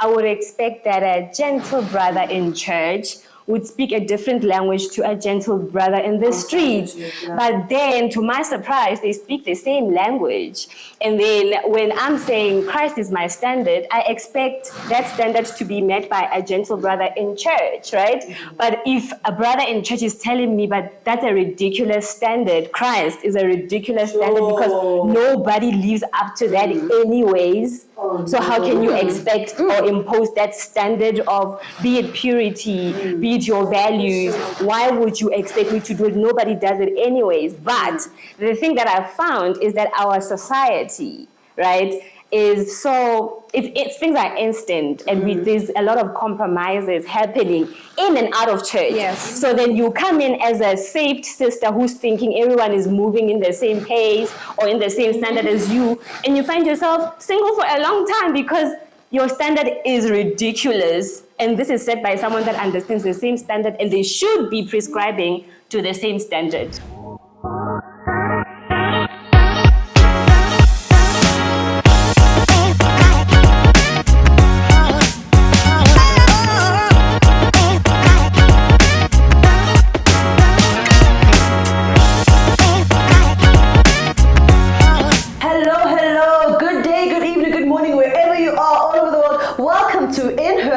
I would expect that a gentle brother in church would speak a different language to a gentle brother in the streets. But then, to my surprise, they speak the same language. And then when I'm saying Christ is my standard, I expect that standard to be met by a gentle brother in church, right? But if a brother in church is telling me, but that's a ridiculous standard, Christ is a ridiculous standard because nobody lives up to that anyways. So how can you expect or impose that standard of, be it purity, be it your values? Why would you expect me to do it? Nobody does it anyways. But the thing that I've found is that our society, right, is so, it's things are instant, and there's a lot of compromises happening in and out of church. Yes. So then you come in as a saved sister who's thinking everyone is moving in the same pace or in the same standard as you, and you find yourself single for a long time because your standard is ridiculous. And this is set by someone that understands the same standard, and they should be prescribing to the same standard.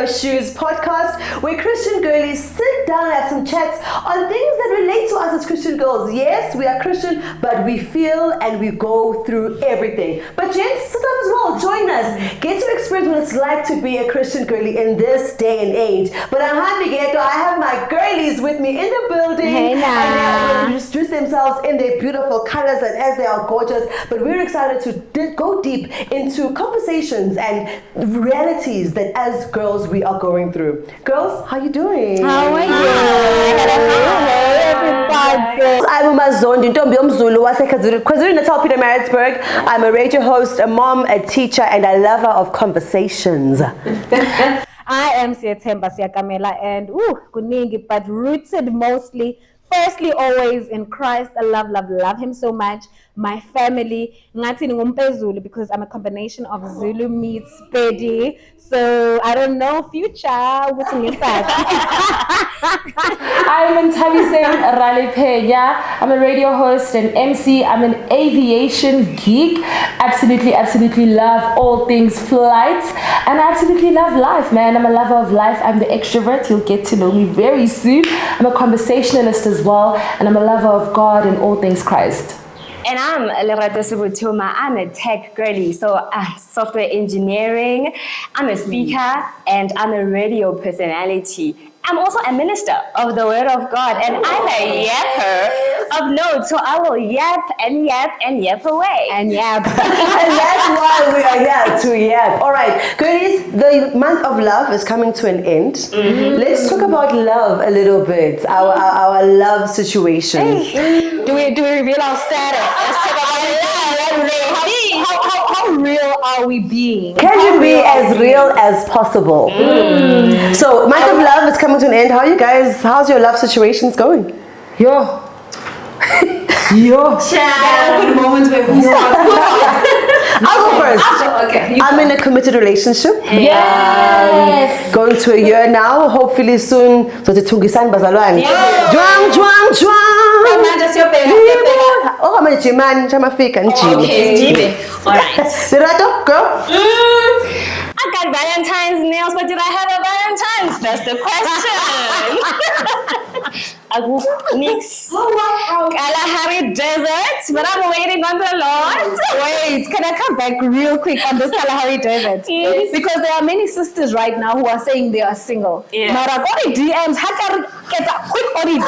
Shoes podcast, where Christian girlies sit down and have some chats on things that relate to us as Christian girls. Yes, we are Christian, but we feel and we go through everything. But gents, sit down as well, join us, get to experience what it's like to be a Christian girly in this day and age. But I have my girlies with me in the building. Hey now. And they will introduce themselves in their beautiful colors and as they are gorgeous. But we're excited to go deep into conversations and realities that as girls we are going through. Girls, how you doing? How are you? Hey everybody. I'm uMazondi, Ntombi yomZulu waseKwaZulu-Natal, Peter Maritzburg. I'm a radio host, a mom, a teacher, and a lover of conversations. I am Siyathemba Siyakamela, and kuningi, but rooted mostly, firstly, always in Christ. I love him so much. My family, ngathi ngumpeZulu because I'm a combination of Zulu meets Pedi. So I don't know future. What's in your side? I'm Ntabiseng Ralepeya. I'm a radio host and MC. I'm an aviation geek. Absolutely love all things flights, and I absolutely love life, man. I'm a lover of life. I'm the extrovert. You'll get to know me very soon. I'm a conversationalist as well, and I'm a lover of God and all things Christ. And I'm Lerato Subutuma. I'm a tech girly, so I'm software engineering. I'm a speaker, and I'm a radio personality. I'm also a minister of the Word of God, and I'm a yapper of note. So I will yap and yap away. And yap. And that's why we are here to yap. All right, girlies, the month of love is coming to an end. Mm-hmm. Let's talk about love a little bit, our love situations. Do we reveal our status? Let's talk about love. How real are we being? Can you be as real as possible? So, month of love is coming to an end. How are you guys? How's your love situations going? Yo. Good moment where we I'll go first. Okay. I'm in a committed relationship. Yes. Going to a year now. Hopefully soon. So the Tungisan Bazalwan. Juang. Oh, I'm a Jiman. Jamafika and Jim. Okay, alright. Lerato, girl? I got Valentine's nails, but did I have a Valentine's? That's the question. Nix. Kalahari Desert, but I'm waiting on the Lord. Wait, can I come back real quick on this Kalahari Desert? Yes. Because there are many sisters right now who are saying they are single. Yeah. Maragori DMs, quick on it.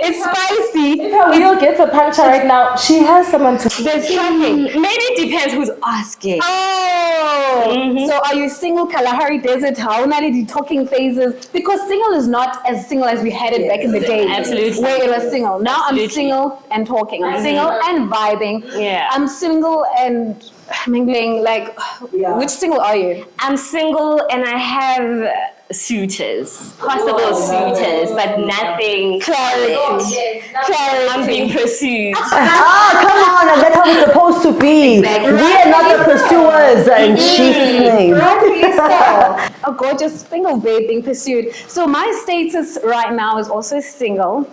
It's spicy. If her wheel gets a puncture right now, she has someone to. There's tracking. Maybe it depends who's asking. Oh, so are you single? Kalahari Desert, how many the talking phases? Because single is not as single as we had it back in the day. Absolutely. Where it was single. Now I'm single and talking. I'm single and vibing. Yeah. I'm single and mingling. Like, which single are you? I'm single and I have possible suitors, but nothing. Clarity. I'm being pursued. Oh, come on. That's how it's supposed to be. Exactly. We are not the pursuers in Jesus' name. Rightfully so. A gorgeous single babe being pursued. So my status right now is also single,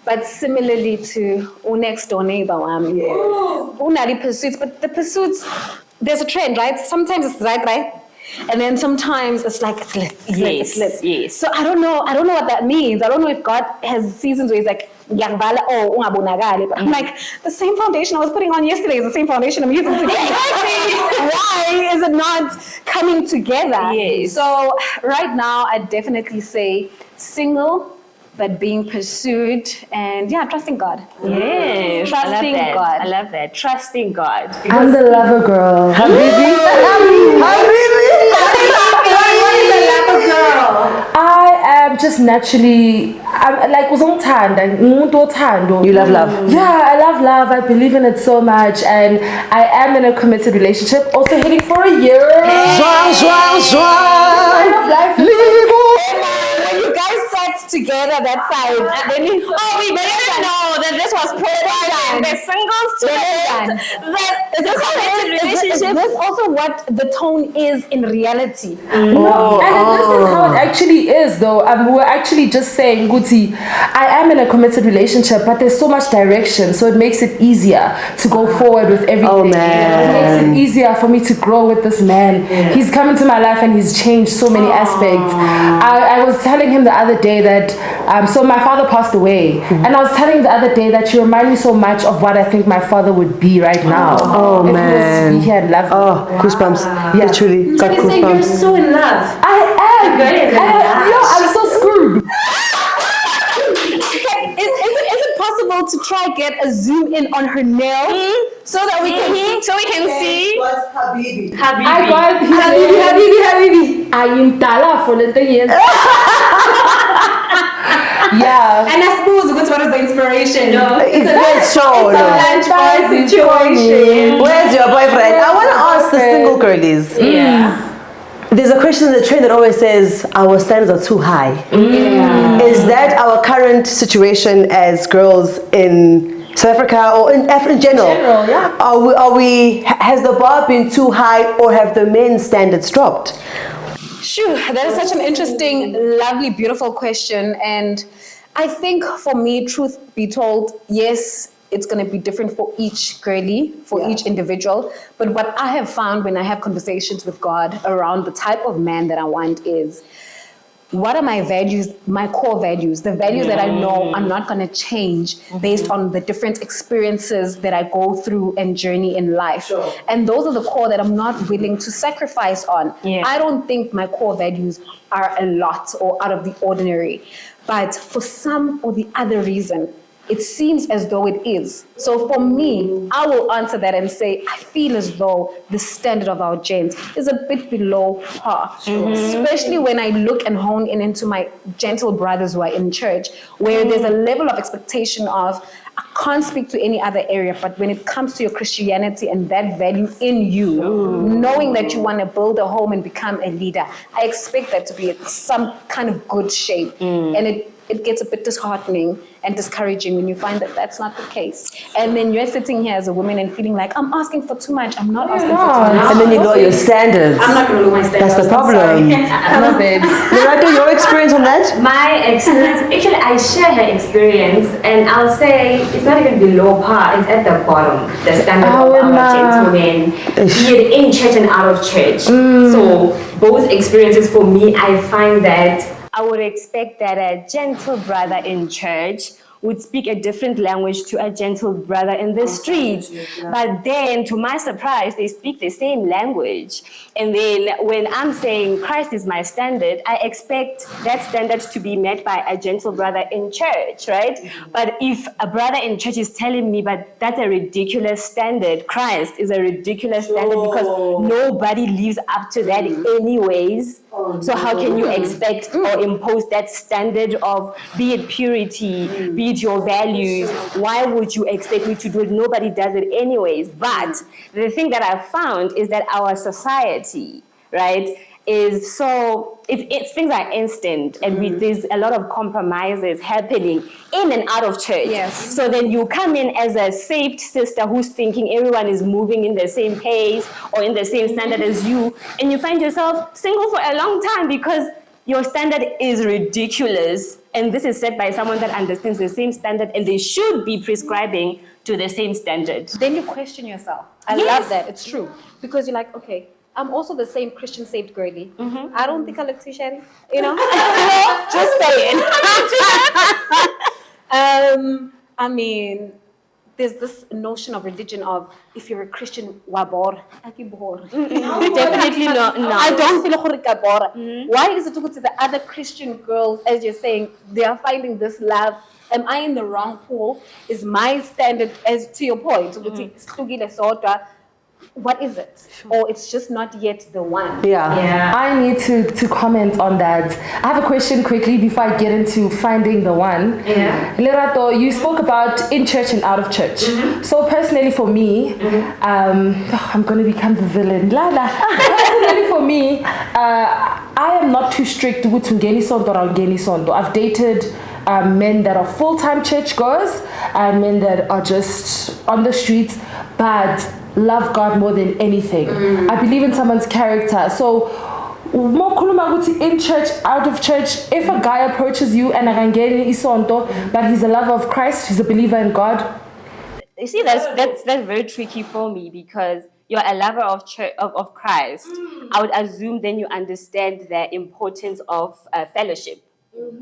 but similarly to next door neighbor, unali pursuits. But the pursuits, there's a trend, right? Sometimes it's right, and then sometimes it's like it's lit, it's lit. Yes. So I don't know what that means. I don't know if God has seasons where He's like, "Ngiyakubala, oh, ungabonakali." But I'm like, the same foundation I was putting on yesterday is the same foundation I'm using today. Why is it not coming together? Yes. So right now, I definitely say single, but being pursued, and trusting God. Yes, Trusting God. I love that. Trusting God. I'm the lover girl. Habibi. I am just naturally, I'm like You love love. Yeah, I love love. I believe in it so much, and I am in a committed relationship. Also heading for a year. Sign of life. When you guys sat together that side, then We didn't know that this was prepared. The singles to this committed relationship. Is this also what the tone is in reality? No, and this is how it actually is, though. We're actually just saying, Guti, I am in a committed relationship, but there's so much direction, so it makes it easier to go forward with everything. Oh, man. It makes it easier for me to grow with this man. He's come into my life and he's changed so many aspects. I was telling him the other day that, so my father passed away, and I was telling him the other day that you remind me so much of what I think my father would be right now. Oh, if man. he was to be here and love me. Oh, goosebumps. Literally got You're saying you're goosebumps. so in love. I am. I'm so screwed. Is it possible to try get a zoom in on her nail so that we can see. What's Habibi? I got Habibi. I am Tala for the years. Yeah. And I suppose what was the inspiration? It's a show. Lunchbox situation. Where's your boyfriend? I want to ask the single girlies. Yeah. There's a question in the trend that always says our standards are too high. Is that our current situation as girls in South Africa or in general? Yeah. Has the bar been too high, or have the men's standards dropped? Sure, that is such an interesting, lovely, beautiful question. And I think for me, truth be told, yes, it's going to be different for each girlie, for each individual. But what I have found when I have conversations with God around the type of man that I want is, what are my values, my core values, the values that I know I'm not going to change based on the different experiences that I go through and journey in life. And those are the core that I'm not willing to sacrifice on. I don't think my core values are a lot or out of the ordinary. But for some or the other reason, it seems as though it is. So for me, I will answer that and say, I feel as though the standard of our gents is a bit below par. Especially when I look and hone in into my gentle brothers who are in church, where there's a level of expectation of, I can't speak to any other area, but when it comes to your Christianity and that value in you, knowing that you want to build a home and become a leader, I expect that to be in some kind of good shape. And it gets a bit disheartening and discouraging when you find that that's not the case. And then you're sitting here as a woman and feeling like, I'm asking for too much. I'm not asking for too much. And then you lower your standards. I'm not going to lower my standards. That's the problem. Love it. Loretta, your experience on that? My experience, actually, I share her experience, and I'll say it's not even below par, it's at the bottom, the standard of our gentlemen, be it in church and out of church. So, both experiences for me, I find that I would expect that a gentle brother in church would speak a different language to a gentle brother in the streets. But then, to my surprise, they speak the same language. And then when I'm saying Christ is my standard, I expect that standard to be met by a gentle brother in church, right? But if a brother in church is telling me, but that's a ridiculous standard, Christ is a ridiculous standard because nobody lives up to that anyways. So how can you expect or impose that standard of, be it purity, be it your values? Why would you expect me to do it? Nobody does it anyways. But the thing that I've found is that our society, right, is so things are instant, and there's a lot of compromises happening in and out of church. Yes. So then you come in as a saved sister who's thinking everyone is moving in the same pace or in the same standard as you, and you find yourself single for a long time because your standard is ridiculous, and this is set by someone that understands the same standard, and they should be prescribing to the same standard. Then you question yourself. I Yes. love that. It's true. Because you're like, okay, I'm also the same Christian saved girlie. I don't think I look too shady. You know? Just saying. I mean, there's this notion of religion of if you're a Christian, wabor. Definitely not. No. I don't feel like kabor. Why is it to go to the other Christian girls, as you're saying, they are finding this love? Am I in the wrong pool? Is my standard, as to your point, what is it? Or it's just not yet the one. Yeah. I need to comment on that. I have a question quickly before I get into finding the one. Yeah. Lerato, you spoke about in church and out of church. So personally for me, I'm going to become the villain. Personally for me, I am not too strict with ngeni sonto or ngeni sonto. I've dated men that are full-time churchgoers and men that are just on the streets, but love God more than anything. I believe in someone's character. So in church, out of church, if a guy approaches you and but he's a lover of Christ, he's a believer in God. You see, that's very tricky for me because you're a lover of church, of Christ. I would assume then you understand the importance of fellowship,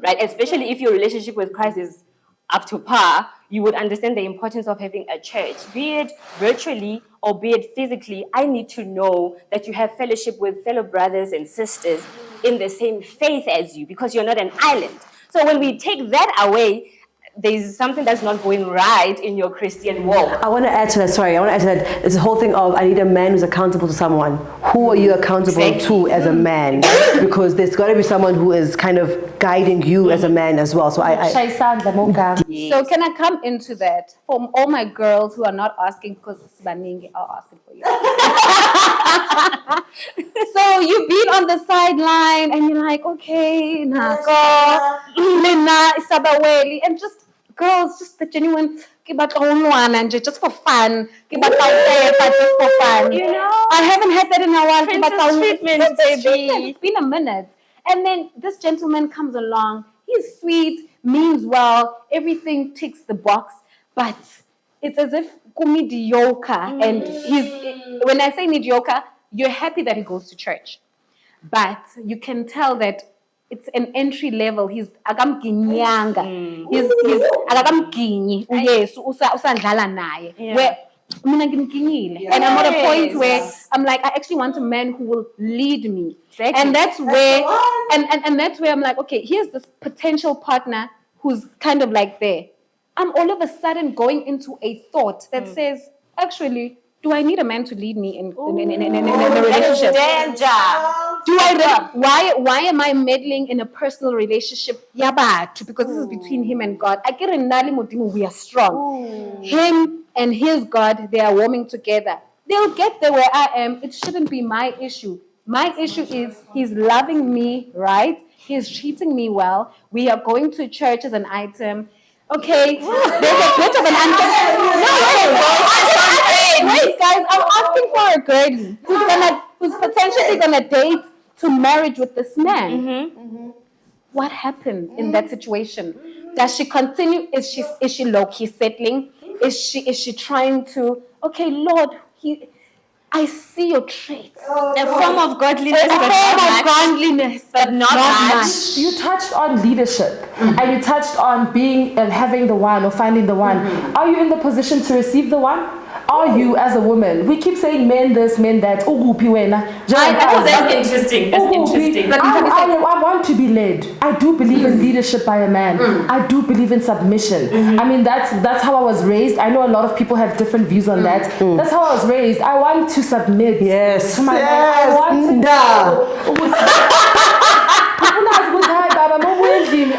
right? Especially if your relationship with Christ is up to par, you would understand the importance of having a church, be it virtually or be it physically. I need to know that you have fellowship with fellow brothers and sisters in the same faith as you, because you're not an island. So when we take that away, there's something that's not going right in your Christian walk. I want to add to that. It's the whole thing of I need a man who's accountable to someone. Who are you accountable to as a man? Because there's got to be someone who is kind of guiding you as a man as well. So So can I come into that for all my girls who are not asking because Baningi are asking for you. So you've been on the sideline and you're like, okay, Nako, Lina, Isabaweli, and just girls, just the genuine and just for fun. Just for fun. You know, I haven't had that in a while. princess treatment, baby. It's been a minute. And then this gentleman comes along. He's sweet, means well, everything ticks the box, but it's as if mediocre. And when I say mediocre, you're happy that he goes to church, but you can tell that it's an entry level. He's akamginyanga. He's akakamginyi. Yes, usandlala naye. Where mina ngimginyile. And I'm at a point where I'm like, I actually want a man who will lead me. Exactly. And that's where and that's where I'm like, okay, here's this potential partner who's kind of like there. I'm all of a sudden going into a thought that says, actually, do I need a man to lead me in a relationship? Why am I meddling in a personal relationship? Because this is between him and God. We are strong. Him and his God, they are warming together. They'll get there where I am. It shouldn't be my issue. My issue is he's loving me, right? He's treating me well. We are going to church as an item. Okay, there's a bit of an wait, guys, I'm asking for a girlie who's potentially gonna date to marriage with this man. What happens in that situation? Does she continue? Is she low key settling? Is she trying to? Okay, Lord, I see your traits. A form of godliness, but not much. You touched on leadership and you touched on being and having the one or finding the one. Are you in the position to receive the one? Are you as a woman? We keep saying men this, men that. That's interesting. That's interesting. I want to be led. I do believe in leadership by a man. I do believe in submission. I mean, that's how I was raised. I know a lot of people have different views on that. That's how I was raised. I want to submit to my man. I want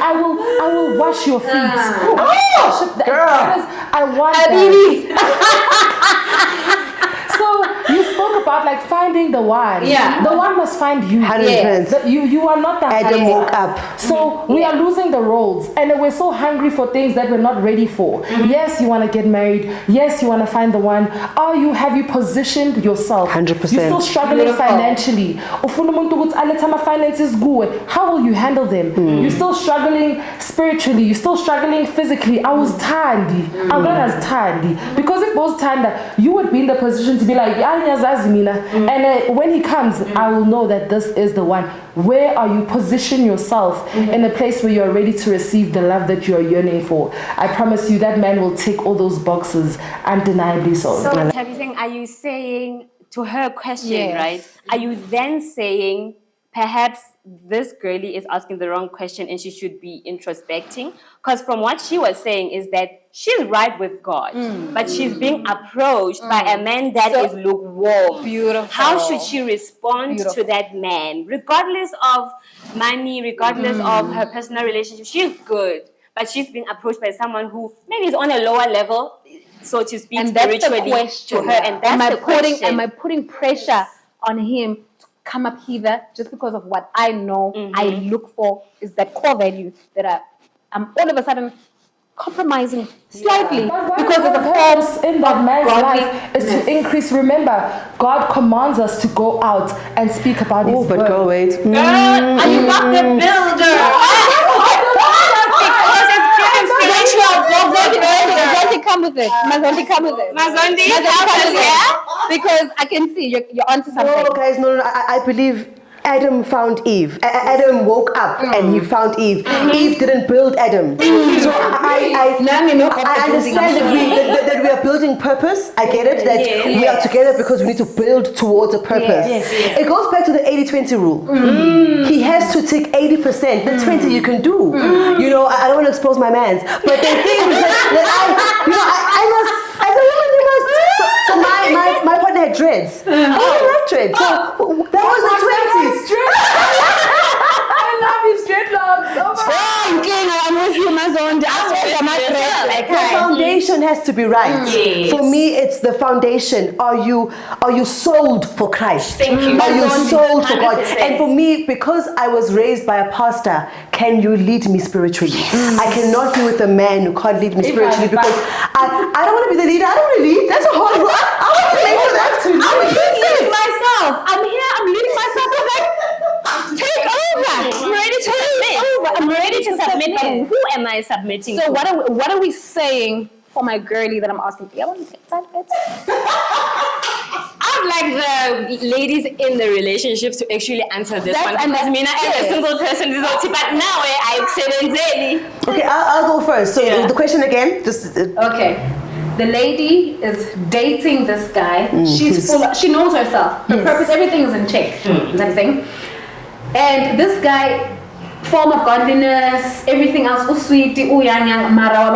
I will wash your feet. I want that. So you spoke about like finding the one. Yeah. The one must find you. 100%. You are not the Adam hunter. woke up. So we are losing the roles, and we're so hungry for things that we're not ready for. Yes, you want to get married. Yes, you want to find the one. Have you positioned yourself? 100%. You're still struggling financially. Ufuna umuntu ukuthi alethe ama-finances kuwe. How will you handle them? You're still struggling spiritually. You're still struggling physically. I was tandi. Because if both tanda, you would be in the position to be like, and when he comes, I will know that this is the one. Where are you? Position yourself in a place where you are ready to receive the love that you are yearning for. I promise you that man will tick all those boxes undeniably so. So, are you saying to her question, right? Are you then saying perhaps this girlie is asking the wrong question and she should be introspecting? Because from what she was saying is that she's right with God, but she's being approached by a man that is lukewarm. Beautiful. How should she respond to that man? Regardless of money, regardless of her personal relationship, she's good, but she's being approached by someone who maybe is on a lower level, so to speak, And that's the spiritually question. to her. And that's the question. Am I putting pressure on him to come up hither just because of what I know I look for is that core value that I'm all of a sudden compromising slightly because of the purpose in that man's godly- life is to increase. Remember, God commands us to go out and speak about His But word. go wait. Are you not the builder? Because it's giving spiritual Mazondi come with it. Mazondi come with it. Mazondi, come with it. Because I can see you're onto something. No, guys, no. I believe Adam found Eve. Adam woke up and he found Eve. Eve didn't build Adam. So I understand that we are building purpose. I get it, that we are together because we need to build towards a purpose. It goes back to the 80-20 rule. He has to take 80%. The 20 you can do. You know, I don't want to expose my mans, but the thing is that I must, as a woman, you must. So my partner had dreads. I didn't like dreads. So that was the 20s. I love his dreadlocks. I'm with you, Mazondi. The foundation has to be right. Yes. For me, it's the foundation. Are you sold for Christ? Thank you. Are you sold for God? 100%. And for me, because I was raised by a pastor, can you lead me spiritually? I cannot be with a man who can't lead me spiritually because I don't want to be the leader. I don't want to lead. That's a hard work. I want to make for that to lead. I'm leading myself. I'm here. I'm leading myself. I'm like, take over. I'm ready to submit. I'm ready to submit. But who am I submitting So to? what are we saying for my girlie that I'm asking for? I'd like the ladies in the relationships to actually answer this one. Because Mina, as a single person, but now I accidentally. Okay, I'll go first. So the question again, just Okay. The lady is dating this guy. She's full of, she knows herself. Her purpose, everything is in check. You know what I'm saying? And this guy, form of godliness, everything else, uswiti, uyanyang, mara,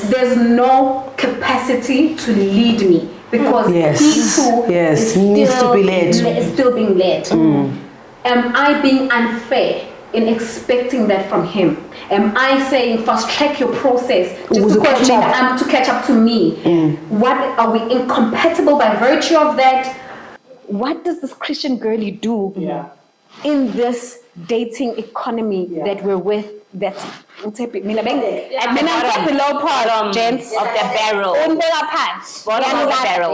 there's no capacity to lead me because he too is needs to be led. Is still being led. Am I being unfair in expecting that from him? Am I saying fast track your process just because I'm to catch up to me? What are we incompatible by virtue of that? What does this Christian girlie do in this dating economy that we're with? That's at the low part, gents Of the barrel. Bottom of the barrel.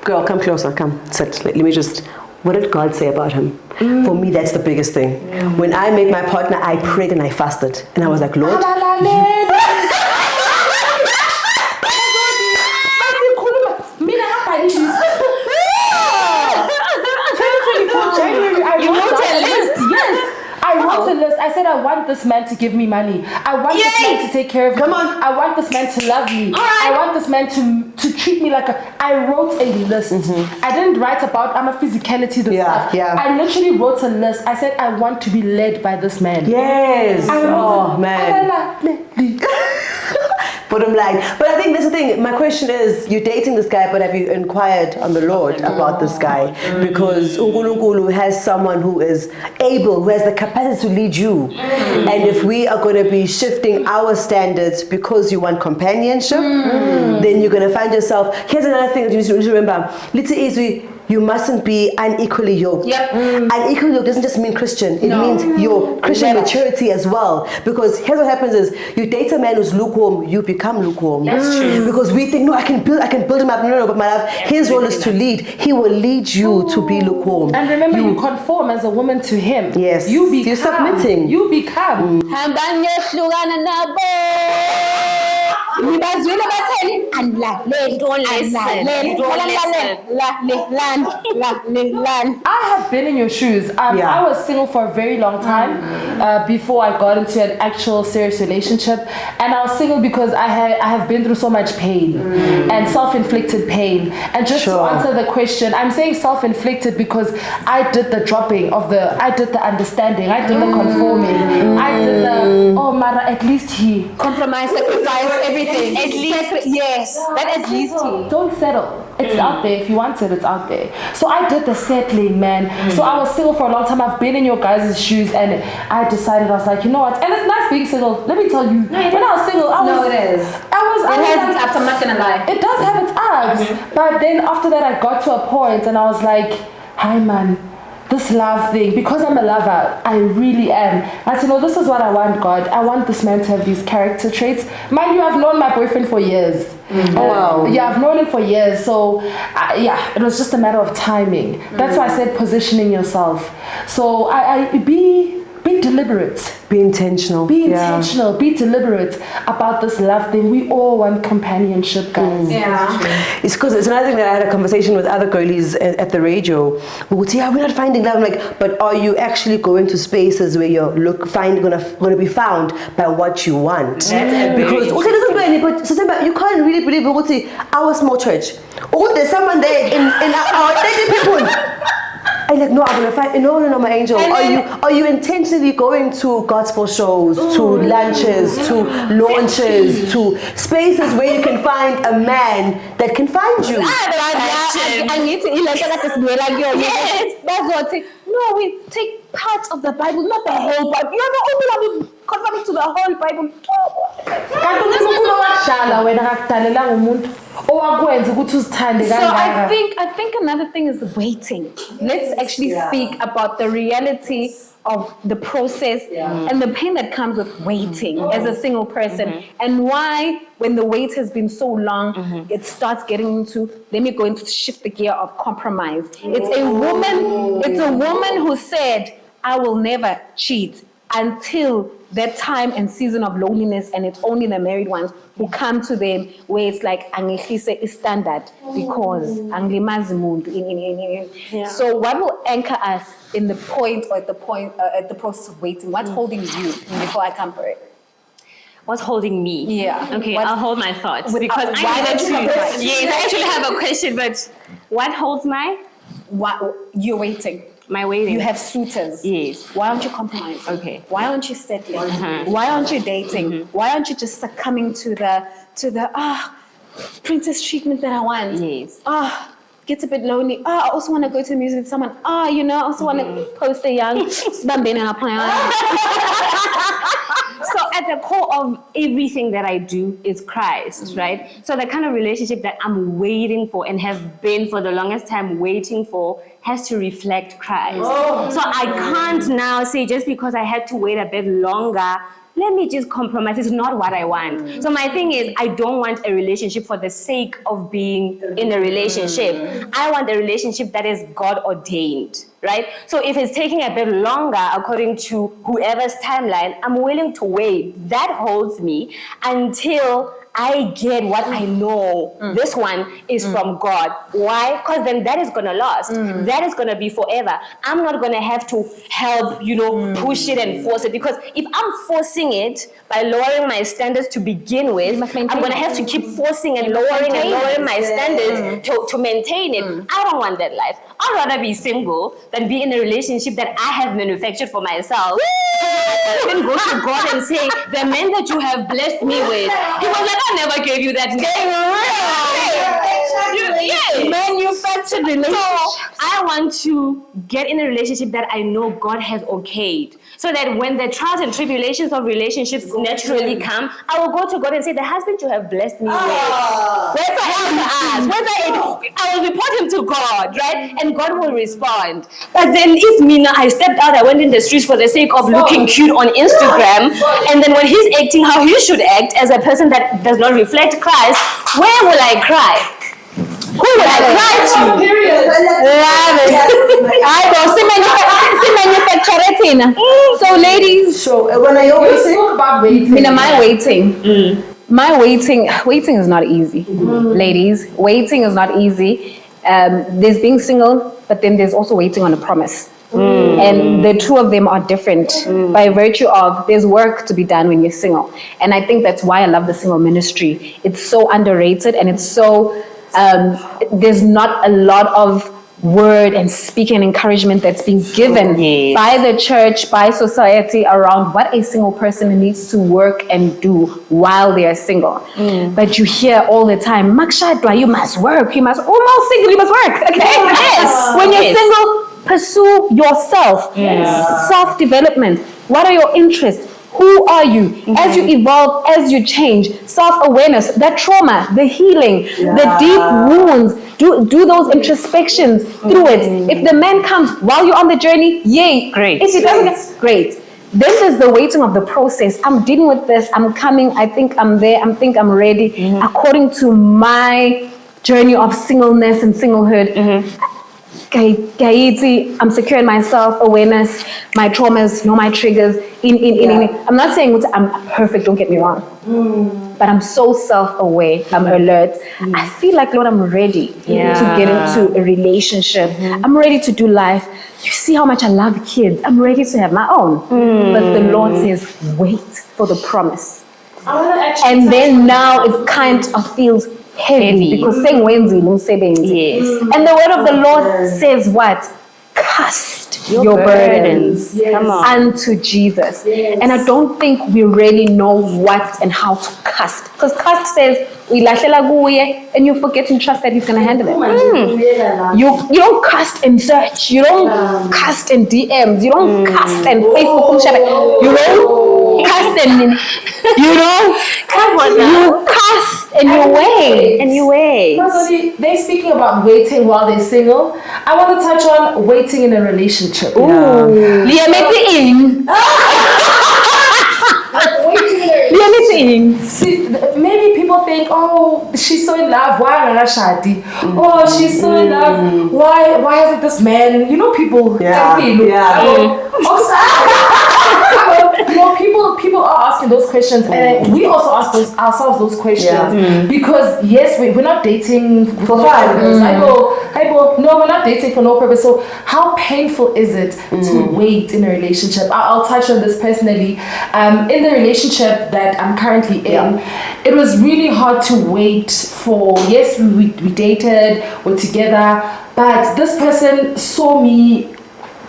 Girl, come closer. Come, sit. Let me just. What did God say about him? For me, that's the biggest thing. When I met my partner, I prayed and I fasted, and I was like, Lord. I said, I want this man to give me money. I want this man to take care of me. Come on. I want this man to love me. I want this man to treat me like a... I wrote a list. I didn't write about physicalities and stuff. I literally wrote a list. I said, I want to be led by this man. Yes. Oh, man. bottom line. But I think that's the thing. My question is, you're dating this guy, but have you inquired on the Lord about this guy? Because uNkulunkulu has someone who is able, who has the capacity to lead you. And if we are going to be shifting our standards because you want companionship, then you're going to find yourself. Here's another thing that you need to remember. Little easy. You mustn't be unequally yoked. Unequally yoked doesn't just mean Christian. It means your Christian maturity as well. Because here's what happens is, you date a man who's lukewarm, you become lukewarm. That's true. Because we think, no, I can build him up. No, but my love, his role is to lead. He will lead you to be lukewarm. And remember, you conform as a woman to him. Yes. You become. You're submitting. You become. Ngibazwile batheni andlaleli Don't listen. I have been in your shoes. I was single for a very long time before I got into an actual serious relationship, and I was single because I have been through so much pain and self-inflicted pain. And just to answer the question, I'm saying self-inflicted because I did the dropping of I did the understanding, I did the conforming, I did the Mara, at least he compromise, sacrifice, everything. At least, yes, that at least he. Don't settle. It's out there. If you want it, it's out there. So I did the settling, man. So I was single for a long time. I've been in your guys' shoes, and I decided, I was like, you know what? And it's nice being single. Let me tell you, when I was single, it is. It has its ups, I'm not gonna lie. It does have its ups. But then after that, I got to a point, and I was like, hi, man. This love thing, because I'm a lover, I really am. I said, no, this is what I want, God. I want this man to have these character traits. Mind you, I've known my boyfriend for years. Wow. Yeah, I've known him for years. So, it was just a matter of timing. That's why I said positioning yourself. So, be deliberate. Be intentional. Be intentional. Be deliberate about this love thing. We all want companionship, guys. It's because it's another thing that I had a conversation with other girlies at the radio. We would say, we're not finding love. I'm like, but are you actually going to spaces where you're gonna be found by what you want? Because you can't really believe our small church. Oh, there's someone there in our 30 people. I'm like, no, I'm gonna find. No, my angel. Are you intentionally going to gospel shows, to lunches, to launches, to spaces where you can find a man that can find you? I need to yes. No, we take parts of the Bible, not the whole Bible. You're the only one who's conforming to the whole Bible. So I think another thing is waiting. Let's actually speak about the reality of the process and the pain that comes with waiting as a single person, and why when the wait has been so long, it starts getting into, let me go into shift the gear of compromise. It's a woman who said, I will never cheat until that time and season of loneliness, and it's only the married ones who come to them where it's like angihlise standard because anglimazi muntu. So what will anchor us in the point or at the process of waiting? What's holding you before I come for it? What's holding me? Yeah. Okay, I'll hold my thoughts because I actually have a question, but what holds you're waiting. My waiting. You have suitors. Yes. Why aren't you compromising? Okay. Why aren't you settling? Why aren't you dating? Why aren't you just succumbing to the princess treatment that I want? Yes. Gets a bit lonely. I also want to go to the music with someone. I also want to post a young. So at the core of everything that I do is Christ, right? So the kind of relationship that I'm waiting for and have been for the longest time waiting for has to reflect Christ. So I can't now say just because I had to wait a bit longer, let me just compromise. It's not what I want. So my thing is, I don't want a relationship for the sake of being in a relationship. I want a relationship that is God ordained, right? So if it's taking a bit longer according to whoever's timeline, I'm willing to wait. That holds me until I get what I know. This one is from God. Why? Because then that is going to last. That is going to be forever. I'm not going to have to help, push it and force it. Because if I'm forcing it by lowering my standards to begin with, I'm going to have to keep forcing and lowering my standards to maintain it. I don't want that life. I'd rather be single than be in a relationship that I have manufactured for myself. I can go to God and say, the man that you have blessed me with, he was like, I never gave you that manufactured relationship. So I want to get in a relationship that I know God has okayed. So that when the trials and tribulations of relationships naturally come, I will go to God and say, the husband you have blessed me with. Where's I will report him to God, right? And God will respond. But then if me now, I stepped out, I went in the streets for the sake of looking cute on Instagram, and then when he's acting how he should act as a person that does not reflect Christ, where will I cry? Who will I cry to? Love it. I know. So, ladies. So, when I always talk about waiting. My waiting is not easy. Ladies, waiting is not easy. There's being single, but then there's also waiting on a promise. And the two of them are different by virtue of there's work to be done when you're single. And I think that's why I love the single ministry. It's so underrated, and it's so there's not a lot of word and speaking and encouragement that's being given by the church, by society around what a single person needs to work and do while they are single. But you hear all the time, Makshadwa, you must work, you must almost single, you must work. Okay? Yes. When you're single, pursue yourself. Self-development. What are your interests? Who are you? As you evolve, as you change, self-awareness, that trauma, the healing, the deep wounds, do those introspections through it. If the man comes while you're on the journey, yay. Great. If he doesn't, great. Then there's the waiting of the process. I'm dealing with this. I'm coming. I think I'm there. I think I'm ready. According to my journey of singleness and singlehood, I'm secure in my self-awareness, my traumas, know my triggers. I'm not saying I'm perfect, don't get me wrong. But I'm so self-aware, I'm alert. I feel like, Lord, I'm ready to get into a relationship. I'm ready to do life. You see how much I love kids. I'm ready to have my own. But the Lord says, wait for the promise. And then now it kind of feels heavy. Because saying yes. And the word of the Lord says what? Cast your burdens unto Jesus. And I don't think we really know what and how to cast. Because cast says, and you forget and trust that he's going to handle it. You don't cast and search. You don't cast and DMs. You don't cast and Facebook. You don't cast and, come on now. You cast and you wait. And you wait. They're speaking about waiting while they're single. I want to touch on waiting in a relationship. See, maybe people think, oh, she's so in love, why not shadi? Oh, she's so in love, why isn't this man? You know, people. People are asking those questions, and we also ask ourselves those questions because yes, we're not dating for purpose. No, we're not dating for no purpose. So how painful is it to wait in a relationship? I'll touch on this personally. In the relationship that I'm currently in, it was really hard to wait for. Yes, we dated, we're together, but this person saw me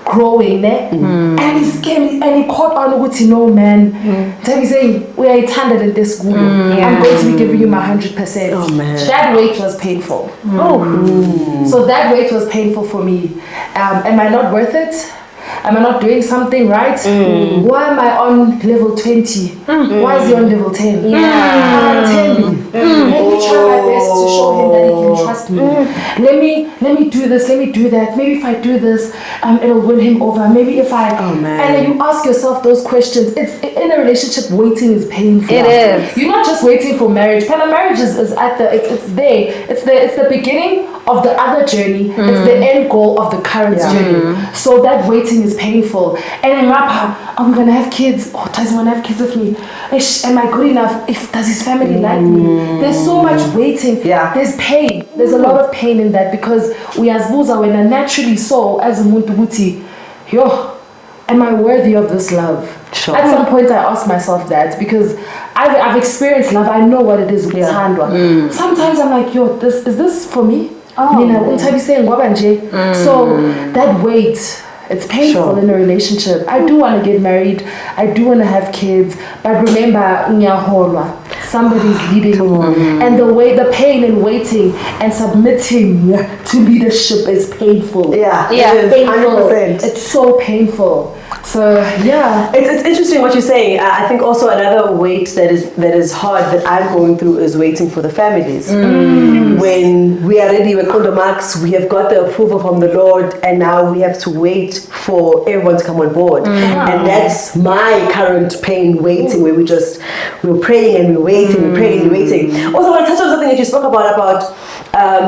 growing and he caught on with man. So he's saying, we are attended in this school. I'm going to be giving you my 100%. Oh man. That wait was painful. So that wait was painful for me. Am I not worth it? Am I not doing something right? Why am I on level 20? Why is he on level 10? Tell me. Let me try my best to show him that he can trust me. Let me do this, let me do that. Maybe if I do this, it'll win him over. Maybe if I... And then you ask yourself those questions. It's in a relationship, waiting is painful. It is. You're not just waiting for marriage. Marriage is at the... It's there. It's the beginning of the other journey. It's the end goal of the current journey. So that waiting is painful. And then are we gonna have kids? Oh, does he wanna have kids with me? Am I good enough? Does his family like me? There's so much waiting. There's pain. There's a lot of pain in that because we as Buza when I naturally saw as a Muntubuti, am I worthy of this love? Sure. At some point I asked myself that because I've experienced love. I know what it is with Tandwa. Sometimes I'm like, is this for me? Mina, untabise ngoba nje. So that weight, it's painful in a relationship. I do want to get married. I do want to have kids. But remember, nyaholwa, somebody's leading me. And the pain in waiting and submitting to leadership is painful. Yeah, It is painful. 100%. It's so painful. So yeah, it's interesting what you're saying. I think also another weight that is hard that I'm going through is waiting for the families. When we are ready, we're called the marks, we have got the approval from the Lord, and now we have to wait for everyone to come on board. And that's my current pain, waiting, where we're praying and we're waiting, we're praying and we're waiting. Also, I want to touch on something that you spoke about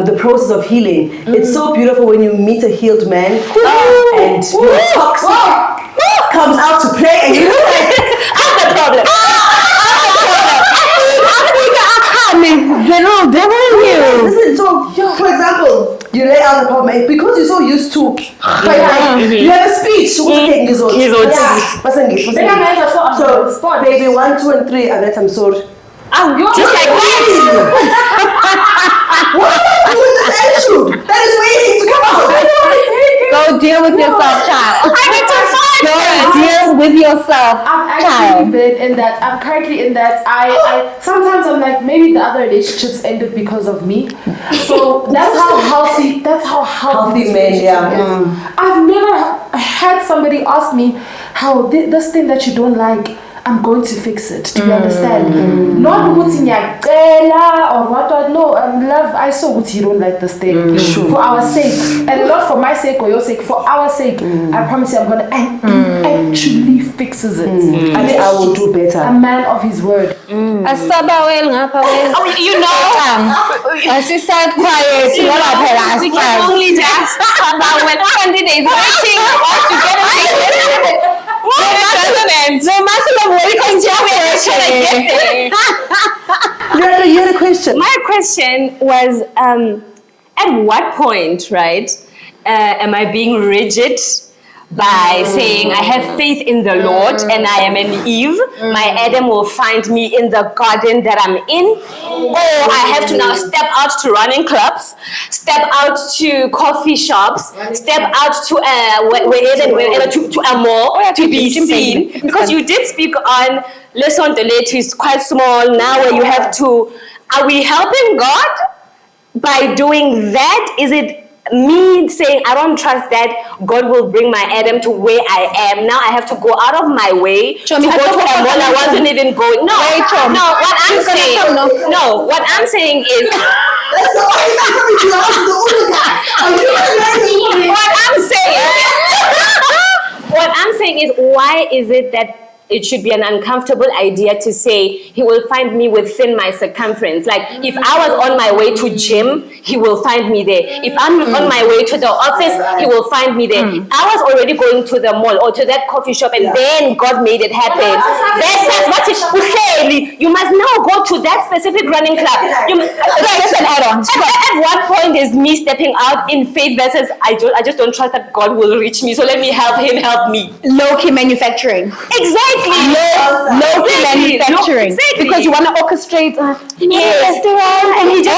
the process of healing. It's so beautiful when you meet a healed man and your toxic comes out to play and you're like, I'm the problem. Listen, so for example, you lay out the problem and because you're so used to you have a speech. So baby, 1, 2, and 3, and I'm sorry. Just like that. What do you do with this attitude that is waiting to come out? Go deal with yourself, child. I need to find Go deal with yourself, I've child. actually been in that. I'm currently in that. I sometimes I'm like, maybe the other relationships ended because of me. So that's how healthy. That's how healthy this men, relationship is. I've never had somebody ask me how this thing that you don't like, I'm going to fix it. Do you understand? Not ukuthi ngiyacela or what. No, love. I saw what you don't like this thing for our sake, and not for my sake or your sake. For our sake, I promise you, I'm gonna. And he actually fixes it. I think I will do better. A man of his word. Asaba well ngapha well. Oh, you know, Assistant quiet. we can only just talk about when candidates waiting once you get a No matter of waiting, You had a question. My question was, at what point, right, am I being rigid by saying I have faith in the Lord and I am an Eve, my Adam will find me in the garden that I'm in, or I have to now step out to running clubs, step out to coffee shops, step out to to a mall to be seen, because you did speak on Lesson the Late is quite small now, where you have to. Are we helping God by doing that? Is it me saying I don't trust that God will bring my Adam to where I am? Now I have to go out of my way to go to a mall I wasn't even going. No, what I'm saying is what I'm saying is, why is it that it should be an uncomfortable idea to say he will find me within my circumference? Like, if I was on my way to gym, he will find me there. If I'm on my way to the office, he will find me there. I was already going to the mall or to that coffee shop, and then God made it happen. You must now go to that specific running club. At what point is me stepping out in faith versus I just don't trust that God will reach me, so let me help him help me? low-key manufacturing. Exactly. Low-key manufacturing. Exactly. Because you want to orchestrate restaurant, and he just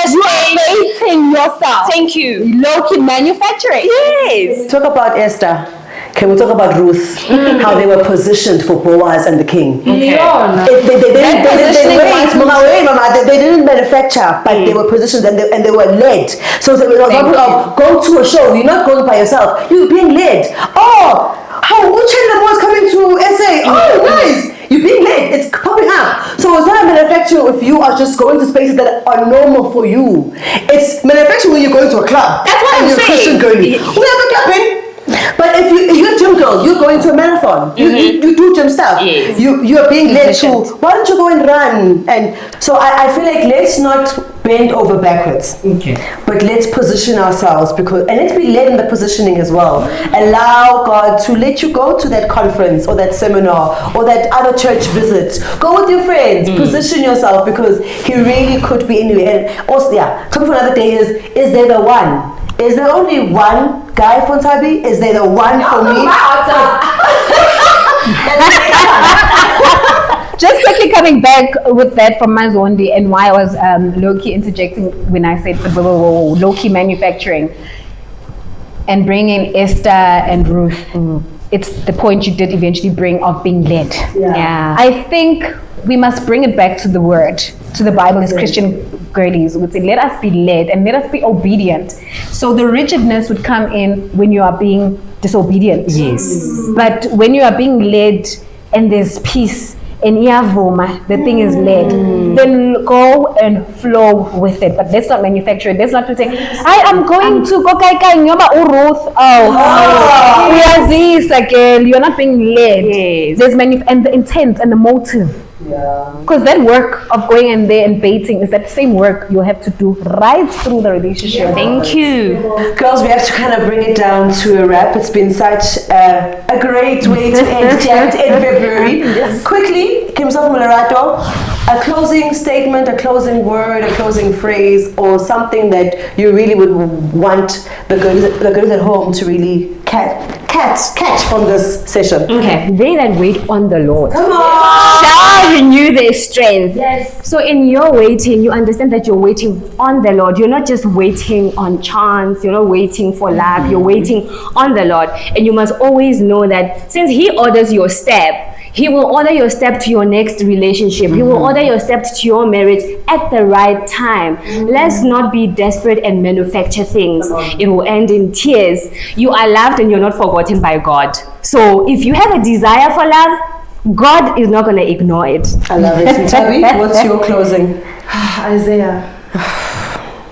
you are rating yourself. Thank you. Low-key manufacturing. Yes. Talk about Esther. Can we talk about Ruth? How they were positioned for Boaz and the king. Okay. They didn't manufacture, but they were positioned and they were led. So it was an example of go to a show. You're not going by yourself. You're being led. Oh, how Uchenna was coming to SA. Oh, nice. You're being led. It's popping up. So it's not a manufacturing if you are just going to spaces that are normal for you. It's manufacturing when you're going to a club. That's what I'm you're saying. Christian girlie. We have a clubbing. But if you're a gym girl, you're going to a marathon. You do gym stuff. Yes. You're being led to, why don't you go and run? And so I feel like let's not bend over backwards. Okay. But let's position ourselves and let's be led in the positioning as well. Allow God to let you go to that conference or that seminar or that other church visit. Go with your friends. Position yourself, because He really could be anywhere. And also, topic for another day is there the one? Is there only one guy for Tabi? Is there the one for me? Just quickly, coming back with that from Mazondi and why I was low-key interjecting when I said low-key manufacturing and bringing Esther and Ruth. It's the point you did eventually bring of being led. Yeah. I think we must bring it back to the word, to the Bible as Christian girlies. Would say, let us be led and let us be obedient. So the rigidness would come in when you are being disobedient. Yes. But when you are being led and there's peace and iyavuma, the thing is led, then go and flow with it. But let's not manufacture it. Let's not say, I am going to go kai nyoba uruth. Uyazisa girl, you're not being led. Yes. There's and the intent and the motive. Because that work of going in there and baiting is that same work you have to do right through the relationship. Thank you. Girls, we have to kind of bring it down to a wrap. It's been such a great way to end Jan in February. Quickly, Kimsa Mularato, a closing statement, a closing word, a closing phrase, or something that you really would want the girls at home to really catch from this session. Okay. They that wait on the Lord Come on! shall renew their strength. Yes. So in your waiting, you understand that you're waiting on the Lord. You're not just waiting on chance. You're not waiting for luck. You're waiting on the Lord. And you must always know that since He orders your step, He will order your step to your next relationship. He will order your step to your marriage at the right time. Let's not be desperate and manufacture things. It will end in tears. You are loved and you're not forgotten by God. So if you have a desire for love, God is not going to ignore it. I love it. Tabi, what's your closing? Isaiah.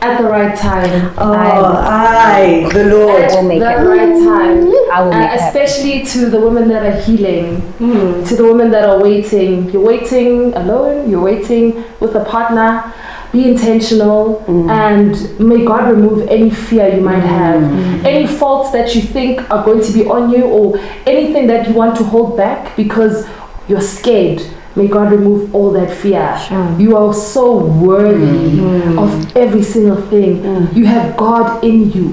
At the right time. The Lord. At make the it. right time. I will make it happen. Especially to the women that are healing, to the women that are waiting. You're waiting alone, you're waiting with a partner. Be intentional and may God remove any fear you might have. Any faults that you think are going to be on you or anything that you want to hold back because you're scared. May God remove all that fear. You are so worthy of every single thing. You have God in you.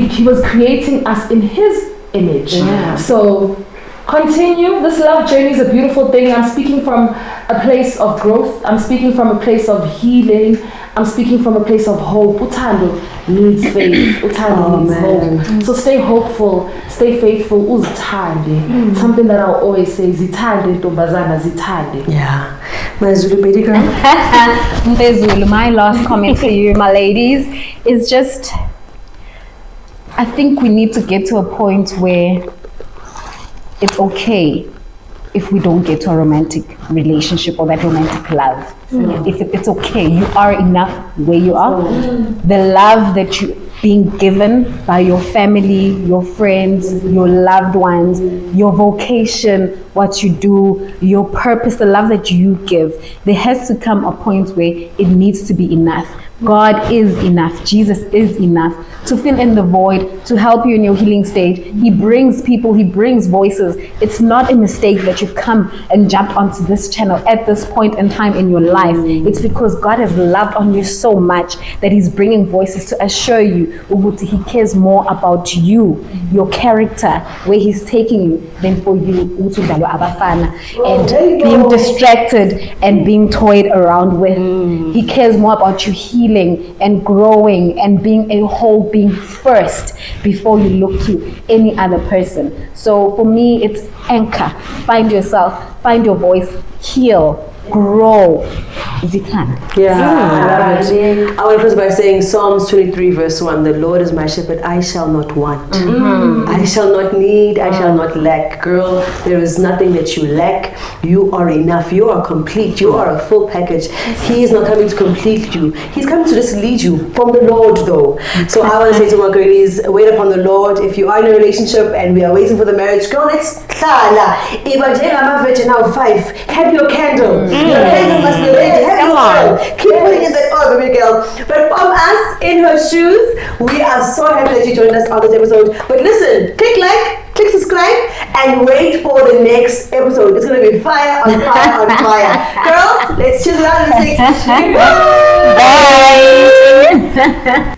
He was creating us in His image. So continue. This love journey is a beautiful thing. I'm speaking from a place of growth. I'm speaking from a place of healing. I'm speaking from a place of hope. Utando needs faith. Utando needs hope. So stay hopeful, stay faithful. Uzithande. Something that I'll always say, zithande ntombazana, zithande. Yeah. My Zulu baby girl. Mpezulu, my last comment to you, my ladies, is just, I think we need to get to a point where it's okay if we don't get to a romantic relationship or that romantic love. It's okay. You are enough where you are. The love that you're being given by your family, your friends, your loved ones, your vocation, what you do, your purpose, the love that you give, there has to come a point where it needs to be enough. God is enough. Jesus is enough to fill in the void, to help you in your healing stage. He brings people, He brings voices. It's not a mistake that you've come and jumped onto this channel at this point in time in your life. It's because God has loved on you so much that He's bringing voices to assure you He cares more about you, your character, where He's taking you, than for you and being distracted and being toyed around with. He cares more about you healing and growing and being a whole being first before you look to any other person. So for me, it's anchor. Find yourself, find your voice, heal, grow. Zitan. Yeah, I love it. I want to close by saying Psalms 23 verse 1, the Lord is my shepherd, I shall not want. I shall not need, I shall not lack. Girl, there is nothing that you lack. You are enough. You are complete. You are a full package. He is not coming to complete you. He's coming to just lead you from the Lord though. So I want to say to my girlies, wait upon the Lord. If you are in a relationship and we are waiting for the marriage, girl, let's now 5. Have your candle. Your candle must be ready. Have your oil. Keep putting in that oil, baby girl. But from us in her shoes, we are so happy that you joined us on this episode. But listen, click like, click subscribe, and wait for the next episode. It's going to be fire on fire on fire. Girls, let's cheers it out and say, Bye.